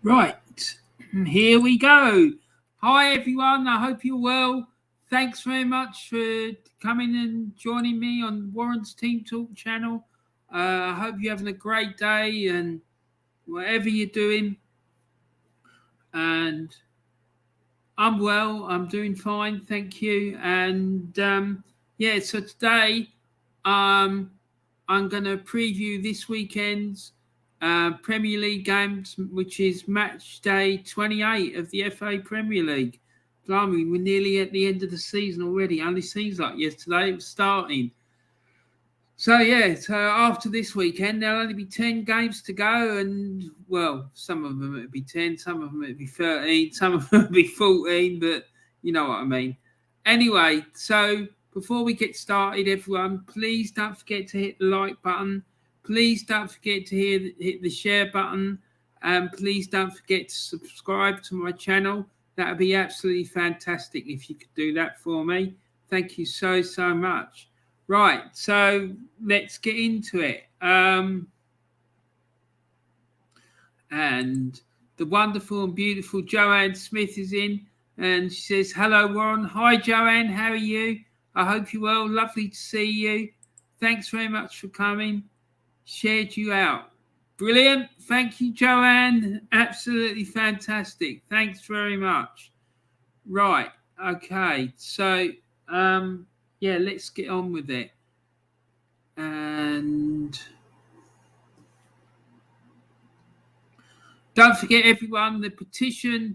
Right, here we go. Hi everyone, I hope you're well. Thanks very much for coming and joining me on Warren's Team Talk channel. I hope you're having a great day and whatever you're doing. And I'm well, I'm doing fine, thank you. And so today I'm going to preview this weekend's Premier League games, which is match day 28 of the FA Premier League. Blimey, we're nearly at the end of the season already. Only seems like yesterday it was starting. So after this weekend, there'll only be 10 games to go. And, well, some of them it'll be 10, some of them it'll be 13, some of them it'll be 14, but you know what I mean. Anyway, so before we get started, everyone, please don't forget to hit the like button. Please don't forget to hit the share button. And please don't forget to subscribe to my channel. That would be absolutely fantastic if you could do that for me. Thank you so much. Right, so let's get into it. And the wonderful and beautiful Joanne Smith is in. And she says, hello, Warren. Hi, Joanne. How are you? I hope you're well. Lovely to see you. Thanks very much for coming. Shared you out. Brilliant. Thank you, Joanne. Absolutely fantastic. Thanks very much. Right. Okay. So, let's get on with it. And don't forget, everyone, the petition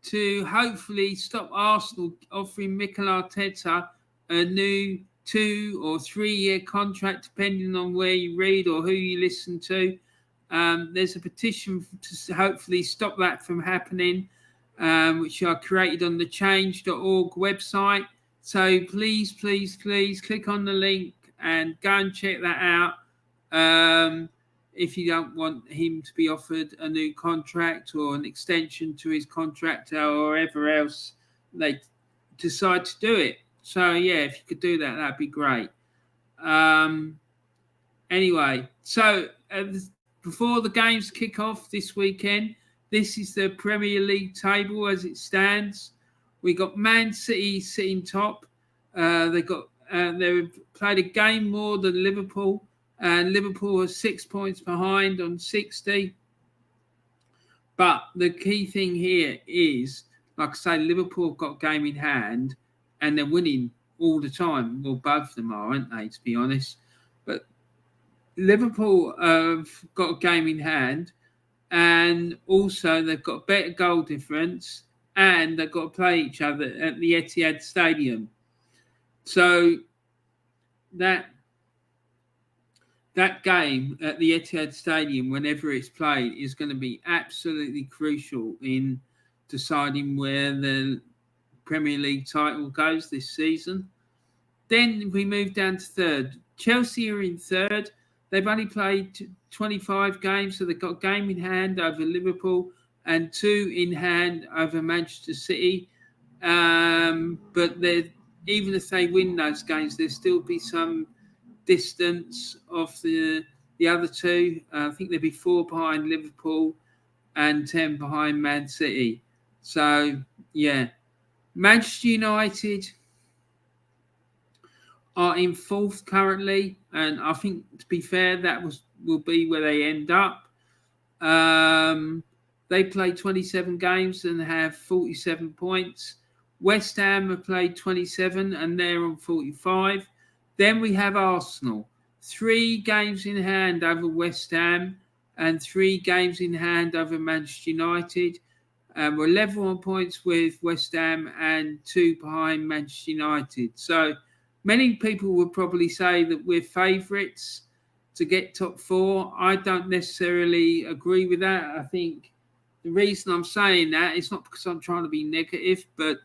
to hopefully stop Arsenal offering Mikel Arteta a new 2 or 3 year contract, depending on where you read or who you listen to. There's a petition to hopefully stop that from happening, which I created on the change.org website. So please click on the link and go and check that out. If you don't want him to be offered a new contract or an extension to his contract or wherever else they decide to do it. So, if you could do that, that'd be great. Anyway, so before the games kick off this weekend, this is the Premier League table as it stands. We got Man City sitting top. They played a game more than Liverpool, and Liverpool are 6 points behind on 60. But the key thing here is, like I say, Liverpool have got a game in hand, and they're winning all the time. Well, both of them are, aren't they, to be honest? But Liverpool have got a game in hand, and also they've got a better goal difference, and they've got to play each other at the Etihad Stadium. So that game at the Etihad Stadium, whenever it's played, is going to be absolutely crucial in deciding where the Premier League title goes this season. Then we move down to third. Chelsea are in third. They've only played 25 games, so they've got a game in hand over Liverpool and 2 in hand over Manchester City. But even if they win those games, there'll still be some distance off the other 2. I think there'll be 4 behind Liverpool and 10 behind Man City. So, Manchester United are in 4th currently, and I think, to be fair, that will be where they end up. They played 27 games and have 47 points. West Ham have played 27 and they're on 45. Then we have Arsenal, 3 games in hand over West Ham and 3 games in hand over Manchester United. We're level on points with West Ham and 2 behind Manchester United. So many people would probably say that we're favourites to get top 4. I don't necessarily agree with that. I think the reason I'm saying that is not because I'm trying to be negative, but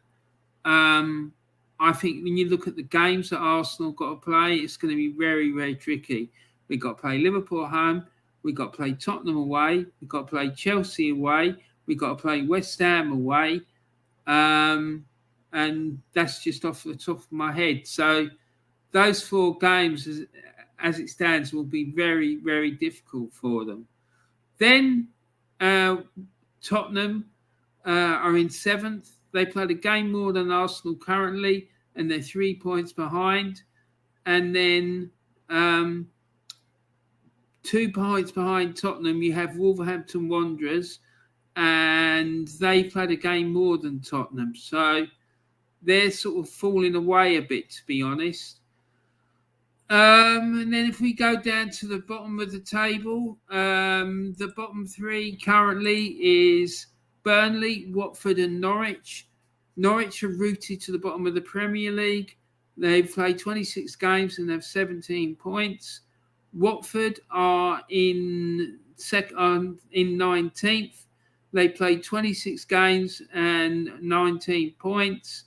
I think when you look at the games that Arsenal got to play, it's going to be very, very tricky. We've got to play Liverpool at home. We've got to play Tottenham away. We've got to play Chelsea away. We've got to play West Ham away. And that's just off the top of my head. So those 4 games, as it stands, will be very, very difficult for them. Then Tottenham are in 7th. They played a game more than Arsenal currently, and they're 3 points behind. And then 2 points behind Tottenham, you have Wolverhampton Wanderers, and they played a game more than Tottenham. So they're sort of falling away a bit, to be honest. And then if we go down to the bottom of the table, the bottom 3 currently is Burnley, Watford and Norwich. Norwich are rooted to the bottom of the Premier League. They've played 26 games and have 17 points. Watford are in 19th. They played 26 games and 19 points.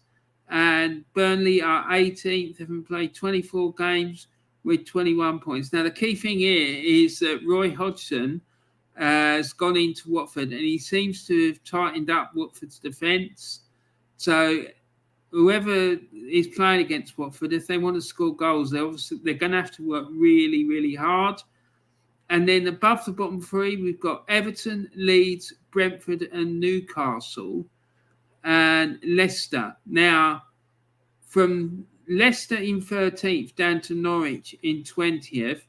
And Burnley are 18th, having played 24 games with 21 points. Now, the key thing here is that Roy Hodgson has gone into Watford, and he seems to have tightened up Watford's defence. So whoever is playing against Watford, if they want to score goals, they're going to have to work really, really hard. And then above the bottom 3, we've got Everton, Leeds, Brentford and Newcastle and Leicester. Now, from Leicester in 13th down to Norwich in 20th,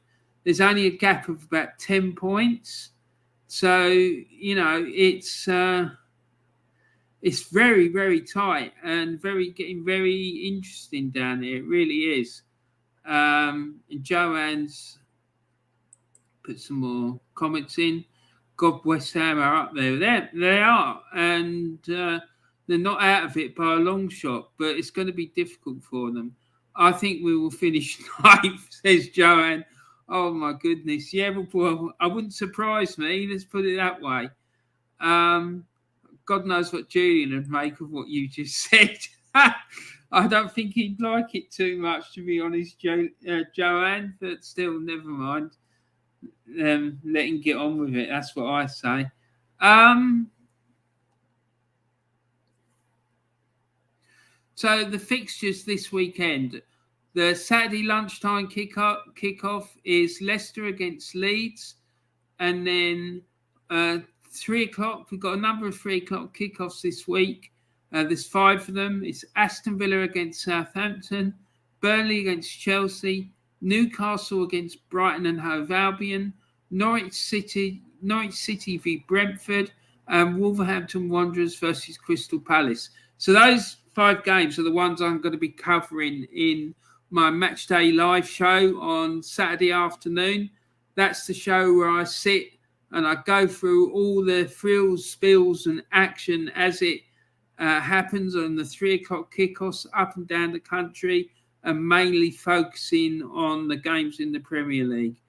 there's only a gap of about 10 points. So, it's very, very tight and getting very interesting down there. It really is. And Joanne's put some more comments in. God, West Ham are up there. They are. And they're not out of it by a long shot, but it's going to be difficult for them. I think we will finish 9th, says Joanne. Oh, my goodness. Yeah, well, I wouldn't surprise me. Let's put it that way. God knows what Julian would make of what you just said. I don't think he'd like it too much, to be honest, Joanne, but still, never mind. Let him get on with it. That's what I say. So the fixtures this weekend. The Saturday lunchtime kickoff is Leicester against Leeds. And then 3 o'clock, we've got a number of 3 o'clock kickoffs this week. There's 5 of them. It's Aston Villa against Southampton, Burnley against Chelsea, Newcastle against Brighton and Hove Albion, Norwich City v Brentford, and Wolverhampton Wanderers versus Crystal Palace. So those 5 games are the ones I'm going to be covering in my Matchday live show on Saturday afternoon. That's the show where I sit and I go through all the thrills, spills and action as it happens on the 3 o'clock kickoffs up and down the country, and mainly focusing on the games in the Premier League.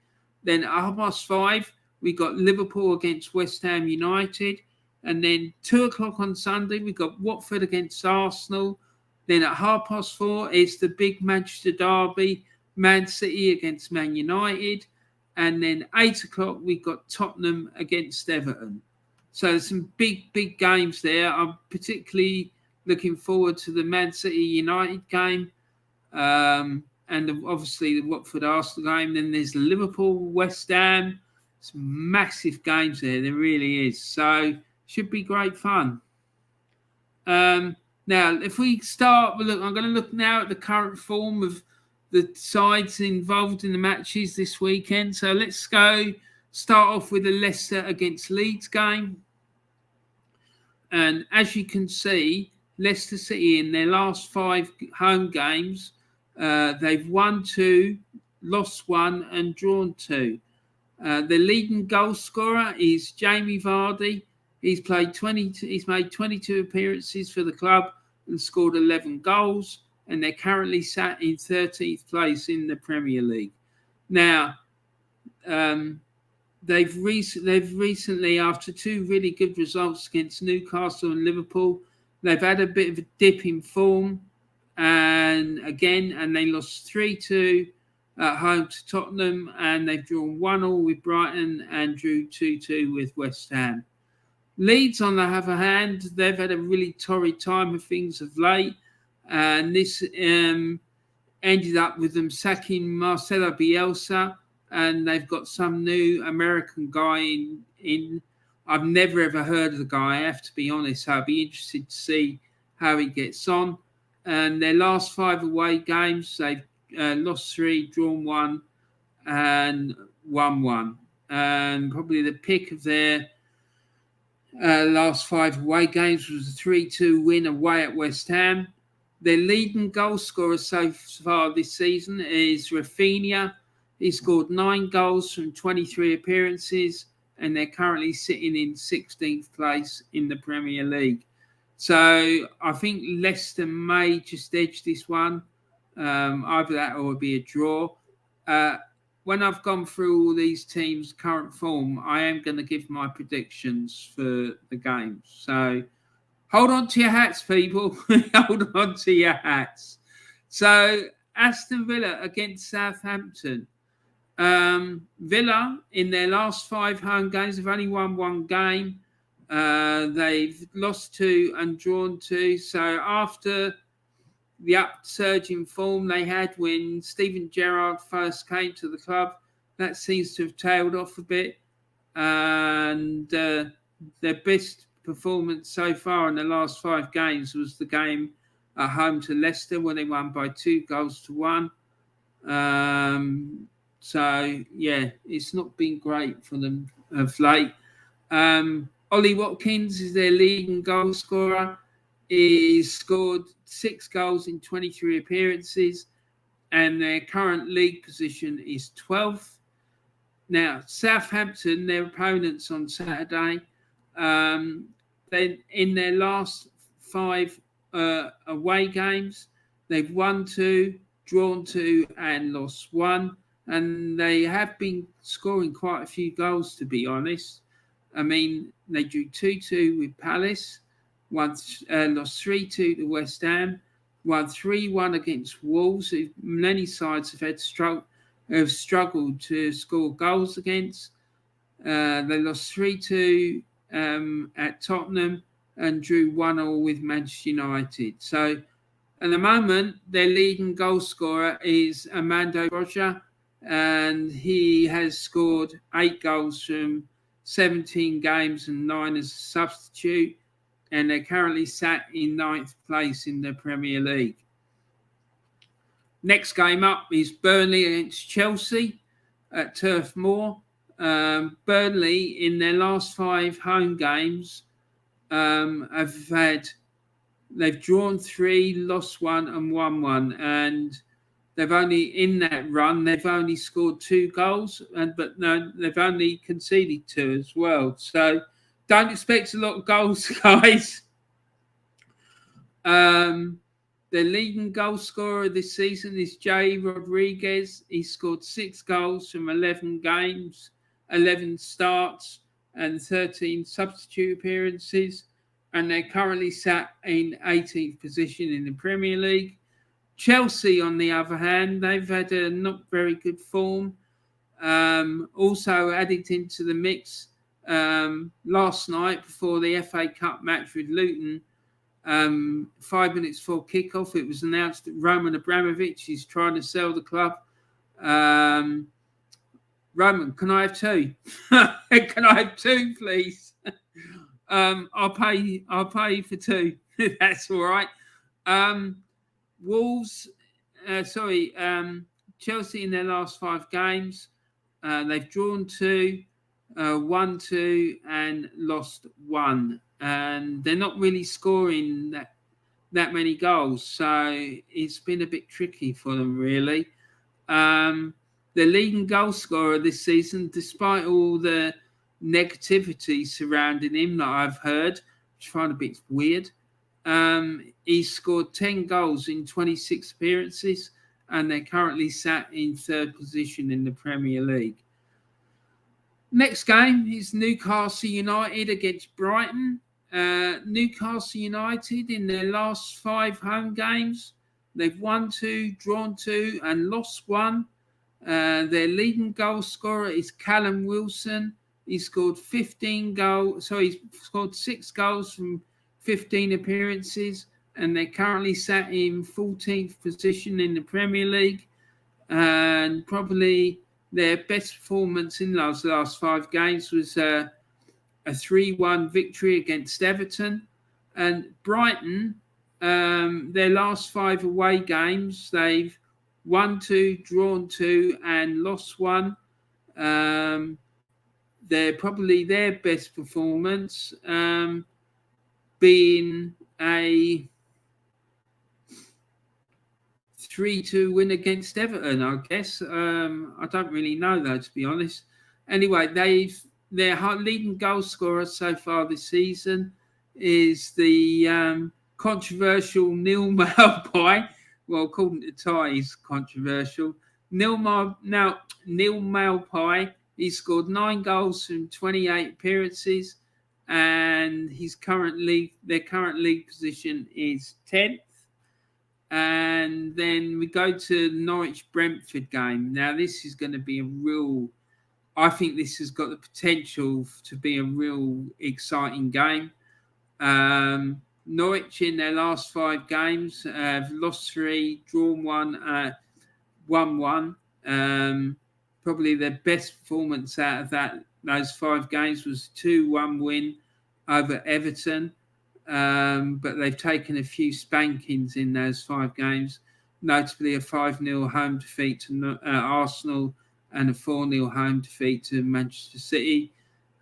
Then at 5:30, we got Liverpool against West Ham United. And then 2 o'clock on Sunday, we got Watford against Arsenal. Then at 4:30, it's the big Manchester derby, Man City against Man United. And then 8 o'clock, we've got Tottenham against Everton. So there's some big, big games there. I'm particularly looking forward to the Man City United game. And obviously the Watford Arsenal game. Then there's Liverpool, West Ham. Some massive games there. There really is. So should be great fun. Now, if we start, I'm going to look now at the current form of the sides involved in the matches this weekend. So let's start off with the Leicester against Leeds game. And as you can see, Leicester City in their last 5 home games, they've won 2, lost 1 and drawn 2. The leading goal scorer is Jamie Vardy. He's made 22 appearances for the club and scored 11 goals, and they're currently sat in 13th place in the Premier League. Now, they've recently, after 2 really good results against Newcastle and Liverpool, they've had a bit of a dip in form, and they lost 3-2 at home to Tottenham, and they've drawn 1-1 with Brighton and drew 2-2 with West Ham. Leeds, on the other hand, they've had a really torrid time of things of late, and this ended up with them sacking Marcelo Bielsa, and they've got some new American guy in. I've never ever heard of the guy, I have to be honest. So I'll be interested to see how he gets on. And their last 5 away games, they've lost 3, drawn 1, and won 1. And probably the pick of their last 5 away games was a 3-2 win away at West Ham. Their leading goal scorer so far this season is Rafinha. He scored 9 goals from 23 appearances, and they're currently sitting in 16th place in the Premier League. So I think Leicester may just edge this one. Either that or it'll be a draw. When I've gone through all these teams' current form, I am going to give my predictions for the games. So hold on to your hats, people. Hold on to your hats. So Aston Villa against Southampton. Villa, in their last 5 home games, have only won 1 game. They've lost 2 and drawn 2. So after the upsurge in form they had when Steven Gerrard first came to the club, that seems to have tailed off a bit. And their best performance so far in the last 5 games was the game at home to Leicester, where they won by 2-1. So, yeah, it's not been great for them of late. Ollie Watkins is their leading goal scorer. He's scored 6 goals in 23 appearances, and their current league position is 12th. Now, Southampton, their opponents on Saturday, then in their last 5 away games, they've won 2, drawn 2, and lost 1. And they have been scoring quite a few goals, to be honest. I mean, they drew 2-2 with Palace, lost 3-2 to West Ham, won 3-1 against Wolves, who many sides have struggled to score goals against. They lost 3-2 at Tottenham and drew 1-1 with Manchester United. So at the moment, their leading goal scorer is Armando Broja, and he has scored 8 goals from 17 games and 9 as a substitute, and they're currently sat in 9th place in the Premier League. Next game up is Burnley against Chelsea at Turf Moor. Burnley, in their last 5 home games, they've drawn 3, lost 1, and won 1, and they've only scored 2 goals, but no, they've only conceded 2 as well. So don't expect a lot of goals, guys. Their leading goal scorer this season is Jay Rodriguez. He scored 6 goals from 11 games, 11 starts, and 13 substitute appearances, and they're currently sat in 18th position in the Premier League. Chelsea, on the other hand, they've had a not very good form. Also added into the mix last night before the FA Cup match with Luton, 5 minutes before kickoff, it was announced that Roman Abramovich is trying to sell the club. Roman, can I have 2? Can I have 2, please? I'll pay for 2. That's all right. Chelsea in their last 5 games, they've drawn 2, won 2, and lost 1. And they're not really scoring that many goals, so it's been a bit tricky for them, really. The leading goal scorer this season, despite all the negativity surrounding him that I've heard, which I find a bit weird, he's scored 10 goals in 26 appearances, and they're currently sat in 3rd position in the Premier League. Next game is Newcastle United against Brighton. Newcastle United, in their last 5 home games, they've won 2, drawn 2, and lost 1. Their leading goal scorer is Callum Wilson. He scored 15 goals. So he's scored 6 goals from 15 appearances, and they're currently sat in 14th position in the Premier League. And probably their best performance in those last 5 games was a 3-1 victory against Everton. And Brighton, their last 5 away games, they've won 2, drawn 2, and lost 1. They're probably their best performance, being a 3-2 win against Everton, I guess. I don't really know, though, to be honest. Anyway, their leading goal scorer so far this season is the controversial Neil Maupay. Well, according to Ty, he's controversial. Neil Maupay, he scored 9 goals from 28 appearances, and their current league position is 10th. And then we go to the Norwich-Brentford game. Now, this is going to be I think this has got the potential to be a real exciting game. Norwich, in their last 5 games, have lost 3, drawn 1, won 1. Probably their best performance out of those 5 games was a 2-1 win over Everton. But they've taken a few spankings in those 5 games, notably a 5-0 home defeat to Arsenal and a 4-0 home defeat to Manchester City.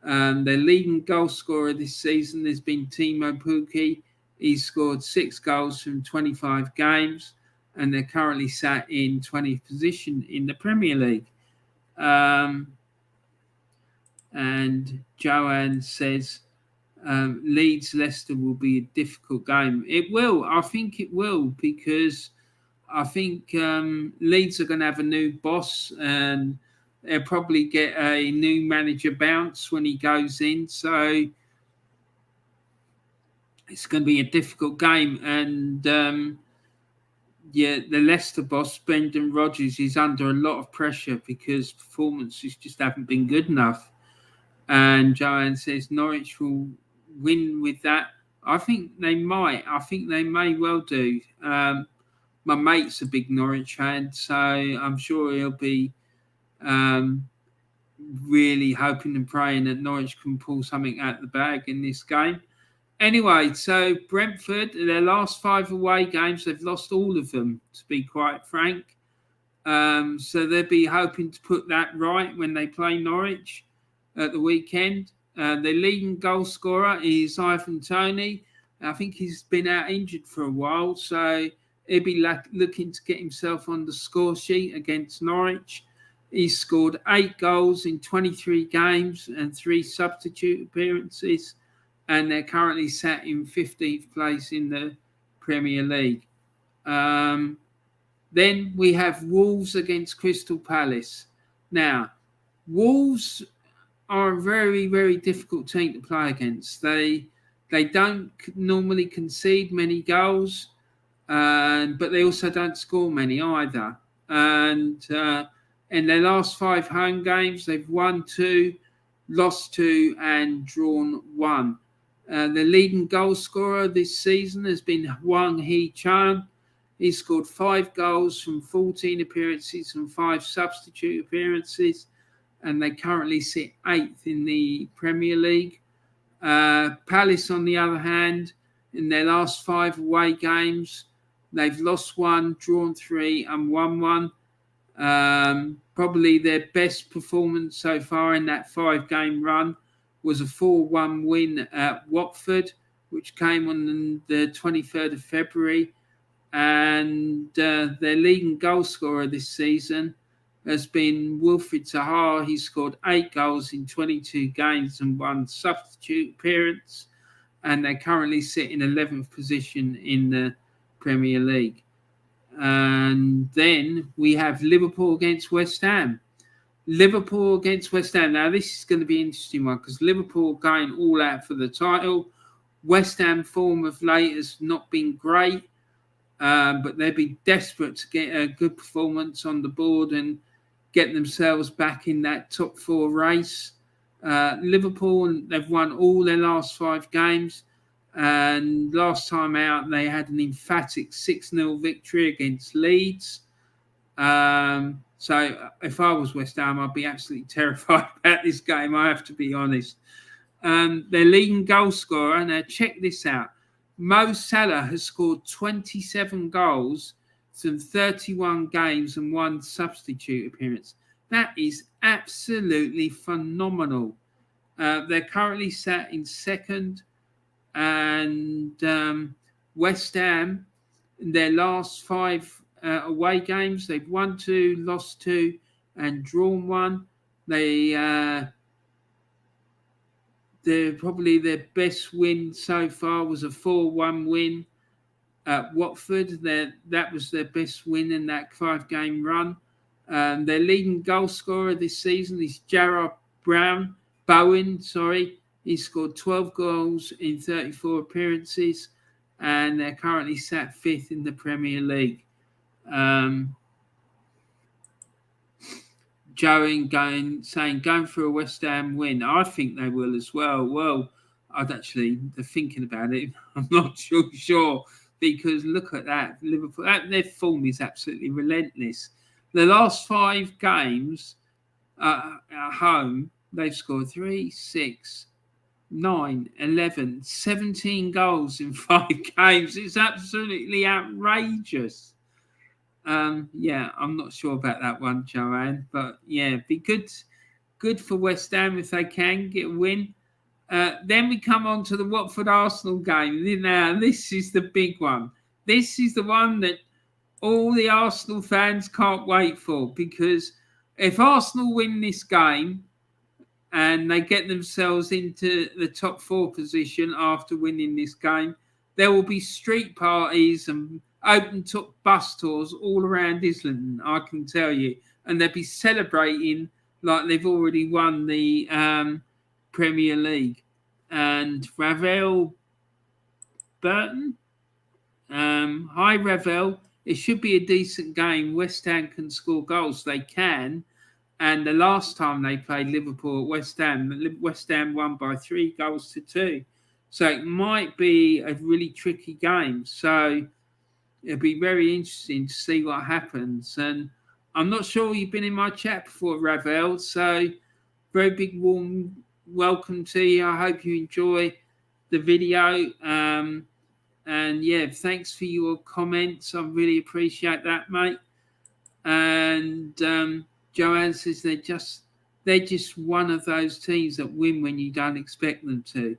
Their leading goal scorer this season has been Timo Pukki. He's scored 6 goals from 25 games, and they're currently sat in 20th position in the Premier League. And Joanne says, Leeds Leicester will be a difficult game. It will. I think it will, because I think Leeds are going to have a new boss, and they'll probably get a new manager bounce when he goes in. So it's going to be a difficult game. And the Leicester boss, Brendan Rodgers, is under a lot of pressure because performances just haven't been good enough. And Joanne says Norwich will win with that. I think they might. I think they may well do. My mate's a big Norwich fan, so I'm sure he'll be really hoping and praying that Norwich can pull something out of the bag in this game. Anyway, so Brentford, their last 5 away games, they've lost all of them, to be quite frank. So they'll be hoping to put that right when they play Norwich at the weekend. Their leading goal scorer is Ivan Toney. I think he's been out injured for a while, so he'll be looking to get himself on the score sheet against Norwich. He's scored 8 goals in 23 games and 3 substitute appearances, and they're currently sat in 15th place in the Premier League. Then we have Wolves against Crystal Palace. Now, Wolves are a very, very difficult team to play against. They don't normally concede many goals, but they also don't score many either. And in their last 5 home games, they've won 2, lost 2, and drawn 1. The leading goal scorer this season has been Hwang Hee-chan. He scored 5 goals from 14 appearances and 5 substitute appearances, and they currently sit 8th in the Premier League. Palace, on the other hand, in their last 5 away games, they've lost 1, drawn 3, and won 1. Probably their best performance so far in that 5-game run was a 4-1 win at Watford, which came on the 23rd of February. And their leading goal scorer this season has been Wilfried Zaha. He scored 8 goals in 22 games and 1 substitute appearance, and they currently sit in 11th position in the Premier League. And then we have Liverpool against West Ham. Liverpool against West Ham. Now, this is going to be an interesting one because Liverpool are going all out for the title. West Ham form of late has not been great, but they'll be desperate to get a good performance on the board and get themselves back in that top 4 race. Liverpool, they've won all their last 5 games. And last time out, they had an emphatic 6-0 victory against Leeds. So if I was West Ham, I'd be absolutely terrified about this game, I have to be honest. their leading goal scorer. Now, check this out. Mo Salah has scored 27 goals from 31 games and 1 substitute appearance. That is absolutely phenomenal. They're currently sat in second, and West Ham, in their last 5 away games, they've won 2, lost 2, and drawn 1. Probably their best win so far was a 4-1 win at Watford. That was their best win in that 5-game run. Their leading goal scorer this season is Jarrod Bowen. He scored 12 goals in 34 appearances, and they're currently sat 5th in the Premier League. Joe saying going for a West Ham win. I think they will as well. Well, they're thinking about it. I'm not sure because look at that. Liverpool, their form is absolutely relentless. The last 5 games at home, they've scored 3, 6, 9, 11, 17 goals in 5 games. It's absolutely outrageous. I'm not sure about that one, Joanne, but yeah, be good for West Ham if they can get a win. Then we come on to the Watford Arsenal game. Now, this is the big one. This is the one that all the Arsenal fans can't wait for, because if Arsenal win this game and they get themselves into the top 4 position after winning this game, there will be street parties and open-top bus tours all around Islington, I can tell you. And they'll be celebrating like they've already won the Premier League. And Ravel Burton, hi Ravel. It should be a decent game. West Ham can score goals. They can. And the last time they played Liverpool at West Ham won by 3 goals to 2. So it might be a really tricky game. So it'll be very interesting to see what happens. And I'm not sure you've been in my chat before, Ravel. So very big warm welcome to you. I hope you enjoy the video. And yeah, thanks for your comments. I really appreciate that, mate. And Joanne says they're just one of those teams that win when you don't expect them to.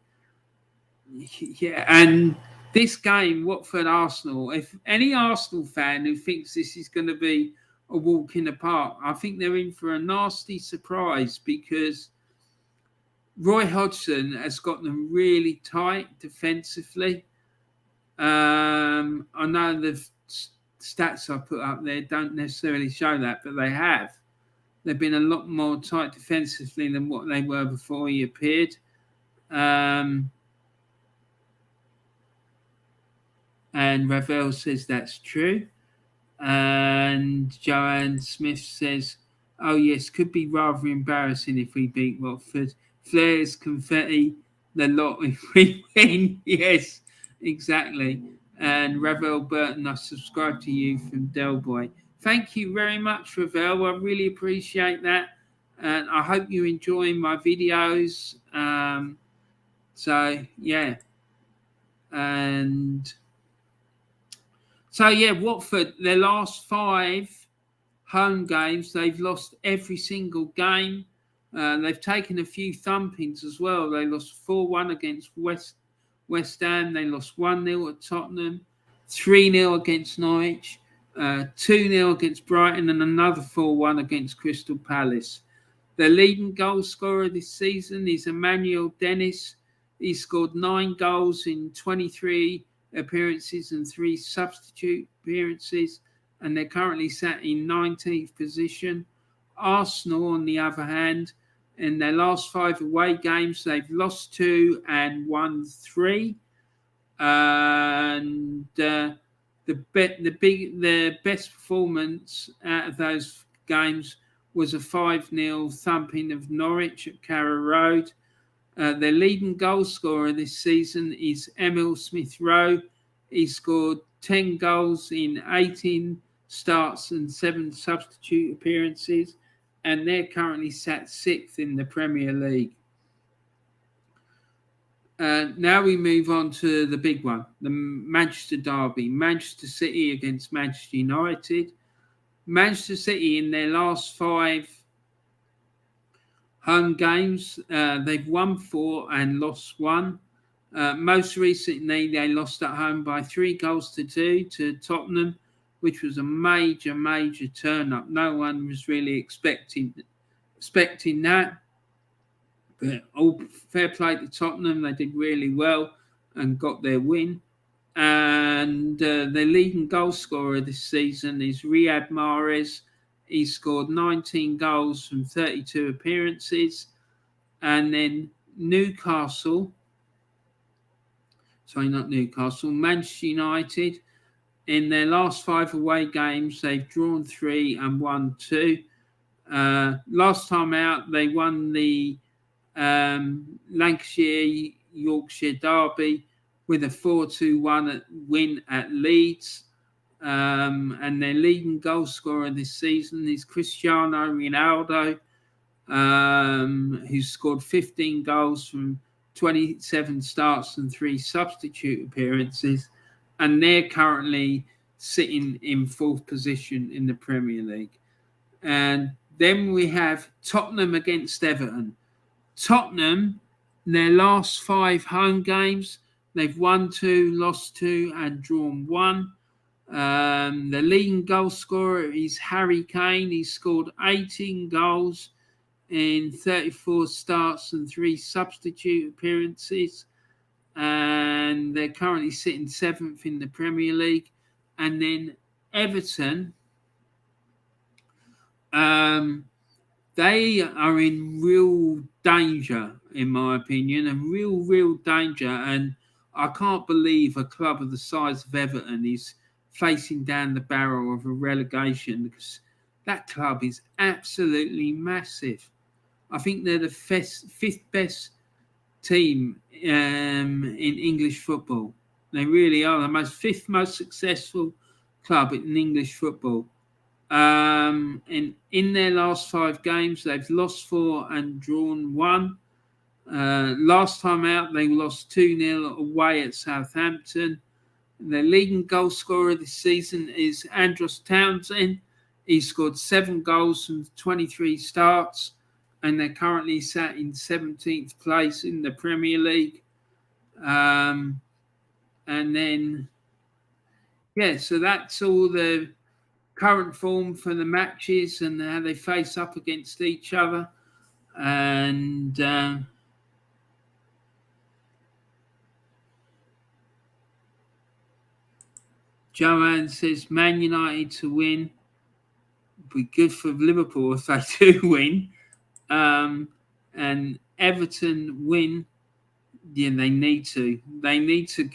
Yeah, and this game, Watford Arsenal, if any Arsenal fan who thinks this is going to be a walk in the park, I think they're in for a nasty surprise, because Roy Hodgson has got them really tight defensively. I know the stats I put up there don't necessarily show that, but they have. They've been a lot more tight defensively than what they were before he appeared. And Ravel says that's true. And Joanne Smith says, oh, yes, could be rather embarrassing if we beat Watford. Flares, confetti, the lot if we win. Yes, exactly. And Ravel Burton, I subscribe to you from Del Boy. Thank you very much, Ravel. I really appreciate that. And I hope you enjoy my videos. So, yeah. And so, yeah, Watford, their last 5 home games, they've lost every single game. They've taken a few thumpings as well. They lost 4-1 against West Ham. They lost 1-0 at Tottenham, 3-0 against Norwich, 2-0 against Brighton, and another 4-1 against Crystal Palace. Their leading goal scorer this season is Emmanuel Dennis. He scored 9 goals in 23 appearances and 3 substitute appearances, and they're currently sat in 19th position. Arsenal, on the other hand, in their last 5 away games, they've lost 2 and won 3. And the best performance out of those games was a 5-0 thumping of Norwich at Carrow Road. Their leading goal scorer this season is Emil Smith-Rowe. He scored 10 goals in 18 starts and 7 substitute appearances, and they're currently sat 6th in the Premier League. Now we move on to the big one, the Manchester derby. Manchester City against Manchester United. Manchester City, in their last 5 home games, they've won 4 and lost 1. Most recently, they lost at home by 3-2 to Tottenham, which was a major turn up. No one was really expecting that. But all fair play to Tottenham, they did really well and got their win. And their leading goal scorer this season is Riyad Mahrez. He scored 19 goals from 32 appearances. And then Manchester United, in their last 5 away games, they've drawn 3 and won 2. Last time out, they won the Lancashire-Yorkshire derby with a 4-2 win at Leeds. And their leading goal scorer this season is Cristiano Ronaldo, who scored 15 goals from 27 starts and 3 substitute appearances. And they're currently sitting in 4th position in the Premier League. And then we have Tottenham against Everton. Tottenham, in their last 5 home games, they've won 2, lost 2, and drawn 1. The leading goal scorer is Harry Kane. He scored 18 goals in 34 starts and 3 substitute appearances. And they're currently sitting 7th in the Premier League. And then Everton, they are in real danger, in my opinion, and real danger. And I can't believe a club of the size of Everton is facing down the barrel of a relegation, because that club is absolutely massive. I think they're the 5th best team in English football. They really are the 5th most successful club in English football. And in their last 5 games, they've lost 4 and drawn 1. Last time out, they lost 2-0 away at Southampton. Their leading goal scorer this season is Andros Townsend. He scored 7 goals from 23 starts, and they're currently sat in 17th place in the Premier League. And then, so that's all the current form for the matches and how they face up against each other. And Joanne says Man United to win. It'd be good for Liverpool if they do win. And Everton win. Yeah, they need to. They need to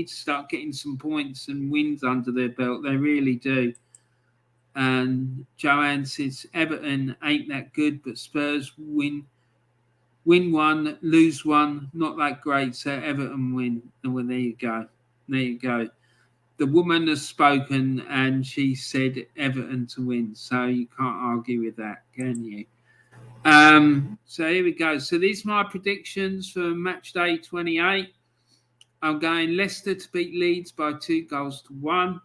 start getting some points and wins under their belt. They really do. And Joanne says Everton ain't that good, but Spurs win 1, lose 1, not that great. So Everton win. Well, there you go. The woman has spoken, and she said Everton to win. So you can't argue with that, can you? So here we go. So these are my predictions for match day 28. I'm going Leicester to beat Leeds by 2-1.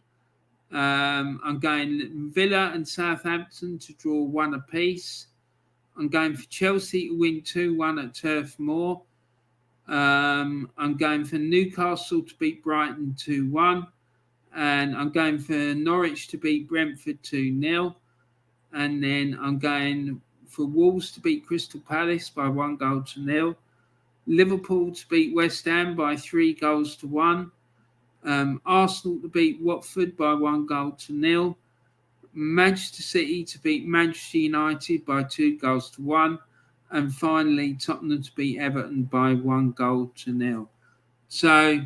I'm going Villa and Southampton to draw 1 apiece. I'm going for Chelsea to win 2-1 at Turf Moor. I'm going for Newcastle to beat Brighton 2-1. And I'm going for Norwich to beat Brentford 2-0. And then I'm going for Wolves to beat Crystal Palace by 1-0. Liverpool to beat West Ham by 3-1. Arsenal to beat Watford by 1-0. Manchester City to beat Manchester United by 2-1. And finally, Tottenham to beat Everton by 1-0. So,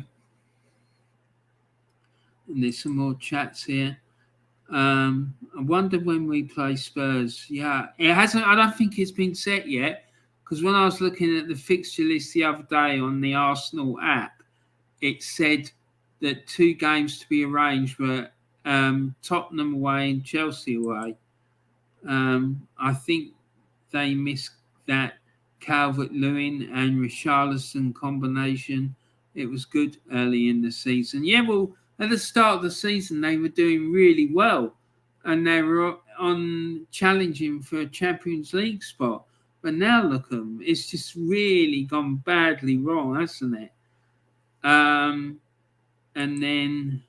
and there's some more chats here. I wonder when we play Spurs. Yeah, it hasn't. I don't think it's been set yet, because when I was looking at the fixture list the other day on the Arsenal app, it said that 2 games to be arranged were Tottenham away and Chelsea away. I think they missed that Calvert-Lewin and Richarlison combination. It was good early in the season. Yeah, well, at the start of the season, they were doing really well, and they were on challenging for a Champions League spot. But now look at them. It's just really gone badly wrong, hasn't it? And then,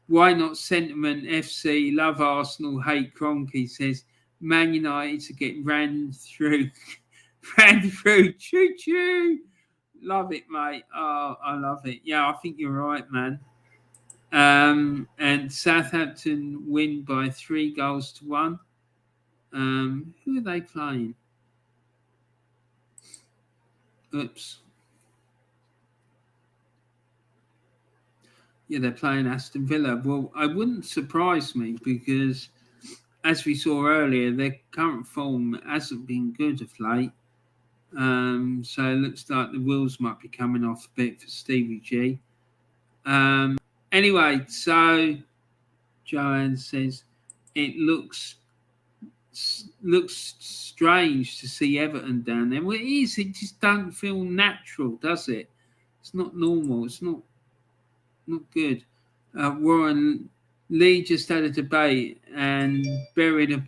why not Sentiment FC? Love Arsenal, hate Kroenke, says Man United to get ran through. Ran through. Choo choo. Love it, mate. Oh, I love it. Yeah, I think you're right, man. And Southampton win by 3-1. Who are they playing? Oops. Yeah, they're playing Aston Villa. Well, it wouldn't surprise me because, as we saw earlier, their current form hasn't been good of late. So it looks like the wheels might be coming off a bit for Stevie G. Anyway, so Joanne says it looks strange to see Everton down there. Well, it is. It just don't feel natural, does it? It's not normal. It's not good. Warren Lee just had a debate and buried a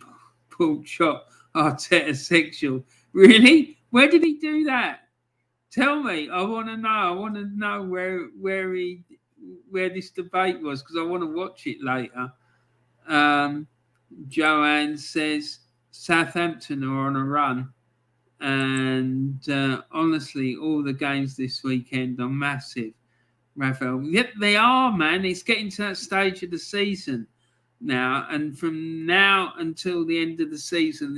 pork chop. Arteta sexual. Really? Where did he do that? Tell me. I want to know. I want to know where this debate was, because I want to watch it later. Joanne says Southampton are on a run, and honestly, all the games this weekend are massive. Raphael, yep, they are, man. It's getting to that stage of the season now, and from now until the end of the season,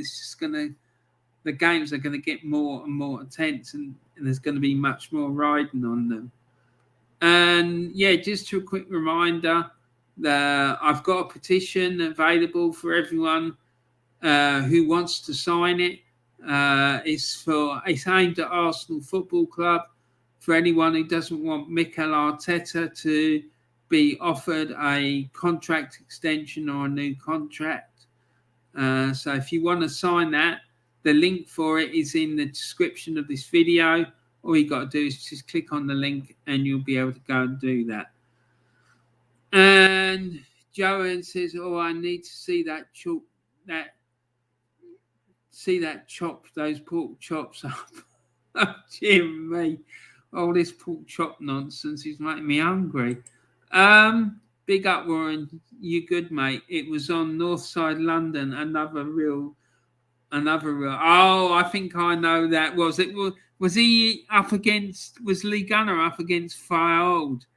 the games are gonna get more and more intense, and there's going to be much more riding on them. And yeah, just a quick reminder that I've got a petition available for everyone who wants to sign it. It's aimed at Arsenal Football Club, for anyone who doesn't want Mikel Arteta to be offered a contract extension or a new contract. So if you want to sign that, the link for it is in the description of this video. All you got to do is just click on the link and you'll be able to go and do that. And Joanne says, "Oh, I need to see that chop, those pork chops up." Oh, Jim, me. All this pork chop nonsense is making me hungry. Big up, Warren. You good, mate? It was on Northside London. Another real. Oh, I think I know that. Was he up against? Was Lee Gunner up against Fard,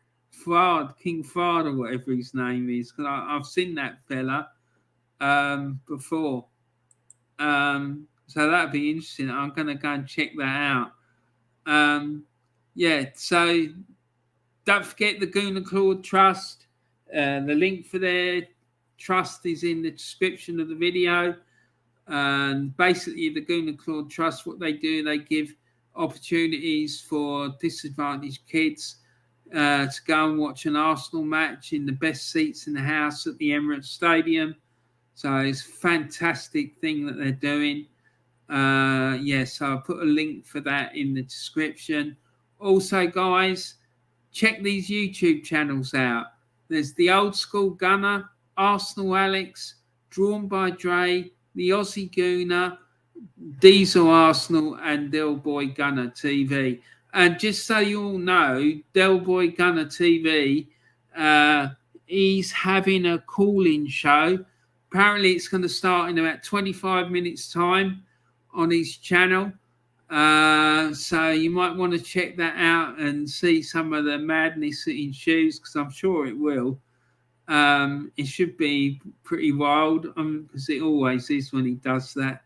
King Fard, or whatever his name is? Because I've seen that fella before. So that'd be interesting. I'm gonna go and check that out. Yeah. So don't forget the GoonerClaude Trust. The link for their trust is in the description of the video. And basically, the GoonerClaude Trust, what they do, they give opportunities for disadvantaged kids to go and watch an Arsenal match in the best seats in the house at the Emirates Stadium. So it's a fantastic thing that they're doing. So I'll put a link for that in the description. Also, guys, check these YouTube channels out. There's the Old School Gunner, Arsenal Alex, DrawnByDre, the Aussie Gooner, Diesel Arsenal, and Del Boy Gunner TV. And just so you all know, Del Boy Gunner TV, he's having a call-in show. Apparently, it's going to start in about 25 minutes' time on his channel. So you might want to check that out and see some of the madness that ensues, because I'm sure it will. It should be pretty wild, because it always is when he does that.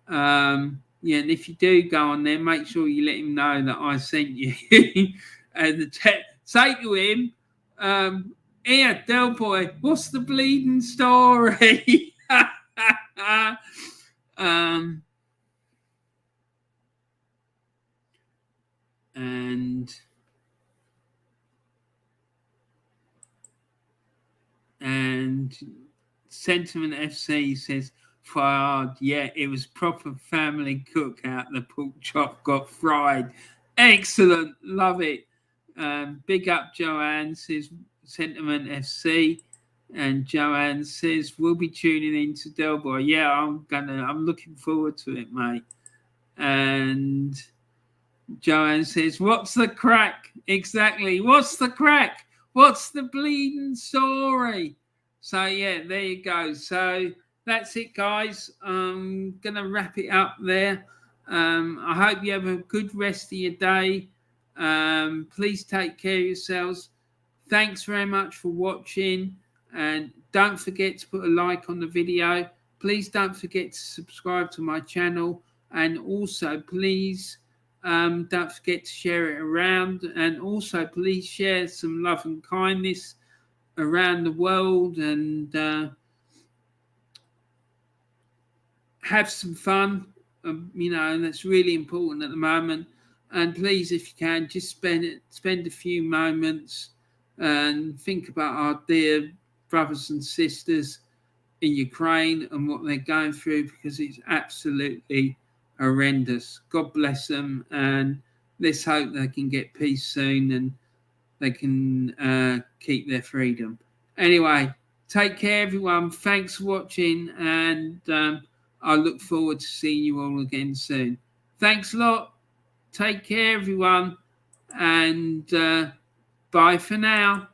Yeah, and if you do go on there, make sure you let him know that I sent you. And say to him, "Here, Del Boy, what's the bleeding story?" And Sentiment FC says Yeah, it was proper family cookout. The pork chop got fried. Excellent. Love it. Big up Joanne, says Sentiment FC. And Joanne says, we'll be tuning in to Del Boy. Yeah, I'm looking forward to it, mate. And Joanne says, what's the crack? Exactly. What's the crack? What's the bleeding story? So, yeah, there you go. So, that's it, guys. I'm going to wrap it up there. I hope you have a good rest of your day. Please take care of yourselves. Thanks very much for watching. And don't forget to put a like on the video. Please don't forget to subscribe to my channel. And also, please don't forget to share it around. And also, please share some love and kindness around the world. And have some fun. And that's really important at the moment. And please, if you can, just spend a few moments and think about our dear brothers and sisters in Ukraine and what they're going through, because it's absolutely horrendous. God bless them, and let's hope they can get peace soon and they can keep their freedom. Anyway, take care, everyone. Thanks for watching, and I look forward to seeing you all again soon. Thanks a lot. Take care, everyone, and bye for now.